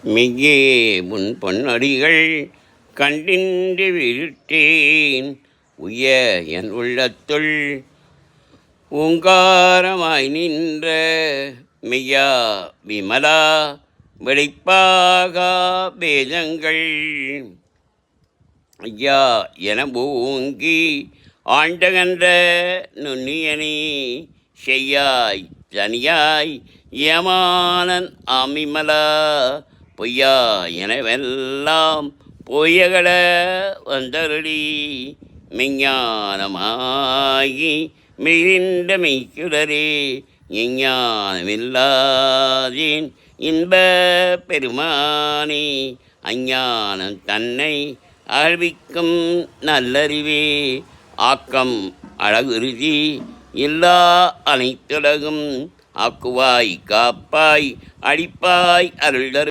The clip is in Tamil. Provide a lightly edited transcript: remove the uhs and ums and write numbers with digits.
மெய்யே உன் பொன்னடிகள் கண்டின்று விழிட்டேன் உய என் உள்ளத்துள் ஓங்காரமாய் நின்ற மெய்யா விமலா வெடிப்பாகா வேதங்கள் ஐயா என ஓங்கி ஆண்டகன்ற நுண்ணியனே செய்யாய் தனியாய் ஏமானன் ஆமிமலா பொய்யா எனவெல்லாம் பொய்யகல வந்தருளி மெஞ்ஞானமாகி மிகுந்த மெய்க்குடரே எஞ்ஞானமில்லாதேன் இன்ப பெருமானே அஞ்ஞானம் தன்னை அழிவிக்கும் நல்லறிவே ஆக்கம் அழகுருதி எல்லா அனைத்துலகும் ஆக்குவாய் காப்பாய் அழிப்பாய் அருள்தரு